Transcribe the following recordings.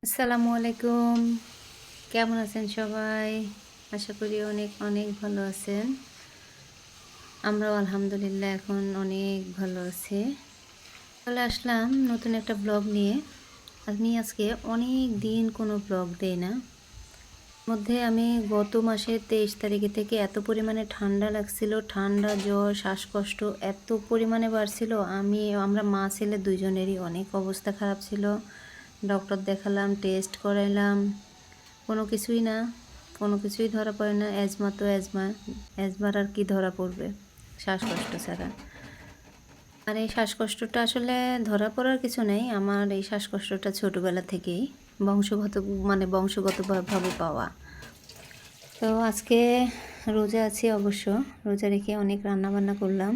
আসসালামু আলাইকুম। কেমন আছেন সবাই? আশা করি অনেক অনেক ভালো আছেন। আমরাও আলহামদুলিল্লাহ এখন অনেক ভালো আছি। চলে আসলাম নতুন একটা ব্লগ নিয়ে। আমি আজকে অনেক দিন কোনো ব্লগ দেই না। মধ্যে আমি গত মাসের 23 তারিখে থেকে এত পরিমাণে ঠান্ডা লাগছিল, ঠান্ডা, জ্বর, শ্বাসকষ্ট এত পরিমাণে বাড়ছিল। আমরা মা ছেলে দুইজনেরই অনেক অবস্থা খারাপ ছিল। ডক্টর দেখালাম, টেস্ট করাইলাম, কোনো কিছুই না, কোনো কিছুই ধরা পড়ে না। অ্যাজমা তো অ্যাজমা, অ্যাজমার আর কি ধরা পড়বে শ্বাসকষ্ট ছাড়া। আর এই শ্বাসকষ্টটা আসলে ধরা পড়ার কিছু নেই। আমার এই শ্বাসকষ্টটা ছোটোবেলা থেকেই বংশগতভাবে পাওয়া। তো আজকে রোজা আছি অবশ্য, রোজা রেখে অনেক রান্নাবান্না করলাম।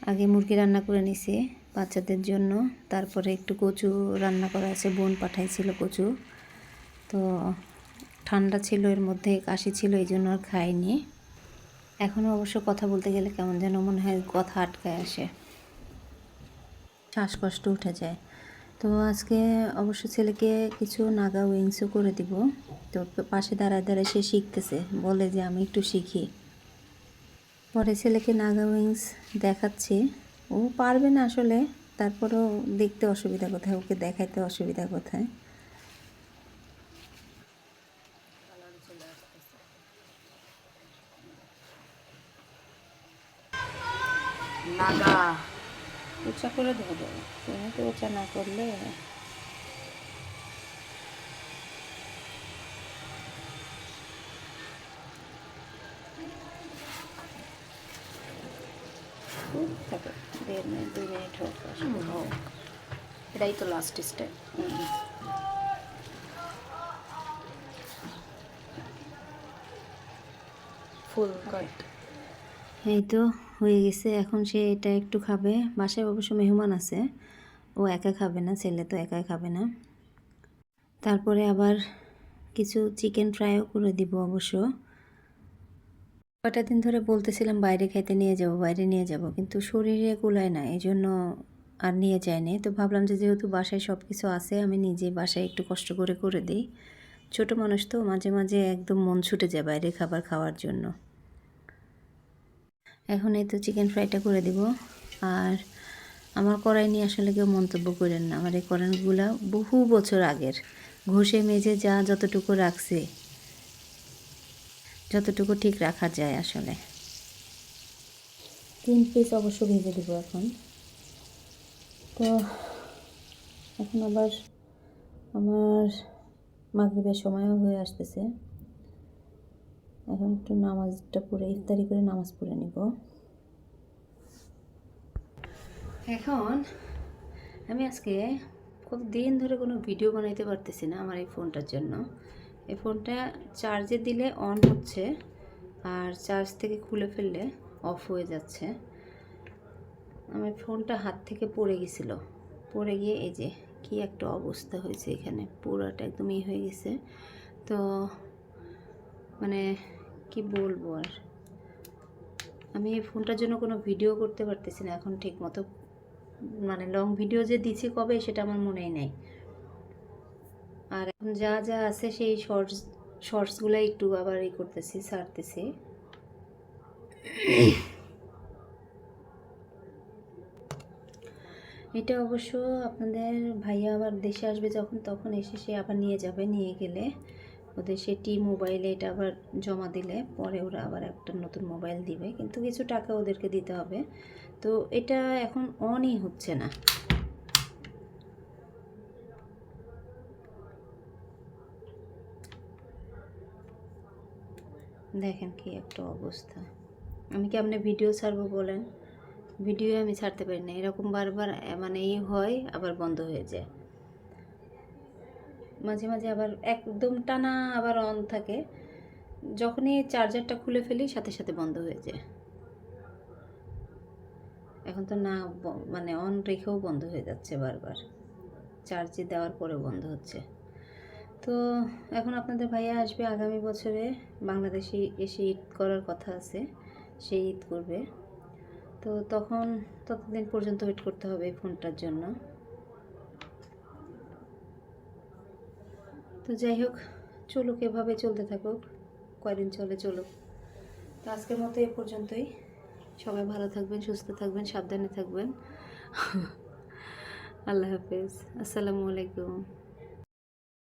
আগে মুরগি রান্না করে নিছি বাচ্চাদের জন্য, তারপরে একটু কচু রান্না করা আছে, বোন পাঠাইছিল কচু। তো ঠান্ডা ছিল, এর মধ্যে কাশি ছিল, এই জন্য আর খাইনি। এখনও অবশ্য কথা বলতে গেলে কেমন যেন মনে হয় কথা আটকায় আসে, শ্বাসকষ্ট উঠে যায়। তো আজকে অবশ্য ছেলেকে কিছু নাগা উইংসও করে দিব। তো পাশে দাঁড়ায় দাঁড়ায় সে শিখতেছে, বলে যে আমি একটু শিখি। পরে ছেলেকে নাগা উইংস দেখাচ্ছি। ও পারবে না আসলে, তারপরেও দেখতে অসুবিধা কোথায়, ওকে দেখাইতে অসুবিধা কোথায়। নাগা উঁচা করে ধরো, তুমি তো উঁচা না করলে। থাকে 1.5 মিনিট 2 মিনিট হোক, হোক, এটাই তো লাস্ট স্টেপ। ফুল কাট। এই তো হয়ে গেছে। এখন সে এটা একটু খাবে। বাসায় অবশ্য মেহমান আছে, ও একা খাবে না, ছেলে তো একাই খাবে না। তারপরে আবার কিছু চিকেন ফ্রাইও করে দিব অবশ্য। কয়টা দিন ধরে বলতেছিলাম বাইরে খেতে নিয়ে যাব, বাইরে নিয়ে যাব, কিন্তু শরীরে কুলায় না, এই জন্য আর নিয়ে যায়নি। তো ভাবলাম যে যেহেতু বাসায় সব কিছু আছে, আমি নিজে বাসায় একটু কষ্ট করে করে দিই। ছোটো মানুষ তো, মাঝে মাঝে একদম মন ছুটে যায় বাইরে খাবার খাওয়ার জন্য। এখন এই তো চিকেন ফ্রাইটা করে দিব। আর আমার কড়াই নিয়ে আসলে কেউ মন্তব্য করেন না, আমার এই কড়াইগুলো বহু বছর আগের, ঘষে মেজে যা যতটুকু রাখছি, যতটুকু ঠিক রাখা যায় আসলে। 3 পিস অবশ্য ভেজে দিব এখন। তো এখন আবার আমার মাগরিবের সময়ও হয়ে আসতেছে। এখন একটু নামাজটা পড়ে, ইফতারি করে নামাজ পড়ে নিব। এখন আমি আজকে কতদিন ধরে কোনো ভিডিও বানাইতে পারতেছি না আমার এই ফোনটার জন্য। এই ফোনটা চার্জে দিলে অন হচ্ছে, আর চার্জ থেকে খুলে ফেললে অফ হয়ে যাচ্ছে। আমার ফোনটা হাত থেকে পড়ে গেছিল, পড়ে গিয়ে এই যে কি একটা অবস্থা হয়েছে, এখানে পুরোটা একদম হয়ে গেছে। তো মানে কি বলবো আর, আমি এই ফোনটার জন্য কোনো ভিডিও করতে পারতেছি না এখন ঠিক মতো। মানে লং ভিডিও যে দিছি কবে সেটা আমার মনেই নেই। আর এখন যা যা আছে সেই শর্টসগুলো একটু আবার করতেছি, ছাড়তেছি। এটা অবশ্য আপনাদের ভাইয়া আবার দেশে আসবে যখন, তখন এসে সে আবার নিয়ে যাবে। নিয়ে গেলে ওদের সে মোবাইলে এটা আবার জমা দিলে পরে ওরা আবার একটা নতুন মোবাইল দিবে, কিন্তু কিছু টাকা ওদেরকে দিতে হবে। তো এটা এখন অনই হচ্ছে না। দেখেন কি একটা অবস্থা। আমি কি আপনি ভিডিও ছাড়বো বলেন, ভিডিও আমি ছাড়তে পারি না, এরকম বারবার মানে হয়, আবার বন্ধ হয়ে যায়। মাঝে মাঝে আবার একদম টানা আবার অন থাকে, যখনই চার্জারটা খুলে ফেলি সাথে সাথে বন্ধ হয়ে যায়। এখন তো না মানে অন রেখেও বন্ধ হয়ে যাচ্ছে, বারবার চার্জে দেওয়ার পরেও বন্ধ হচ্ছে। তো এখন আপনাদের ভাইয়া আসবে আগামী বছরে, বাংলাদেশে এসে ঈদ করার কথা আছে, সেই ঈদ করবে। তো ততদিন পর্যন্ত ওয়েট করতে হবে এই ফোনটার জন্য। তো যাই হোক, চলুক, এভাবে চলতে থাকুক, কয়দিন চলে চলুক। তো আজকের মতো এ পর্যন্তই। সবাই ভালো থাকবেন, সুস্থ থাকবেন, সাবধানে থাকবেন। আল্লাহ হাফেজ, আসসালামু আলাইকুম।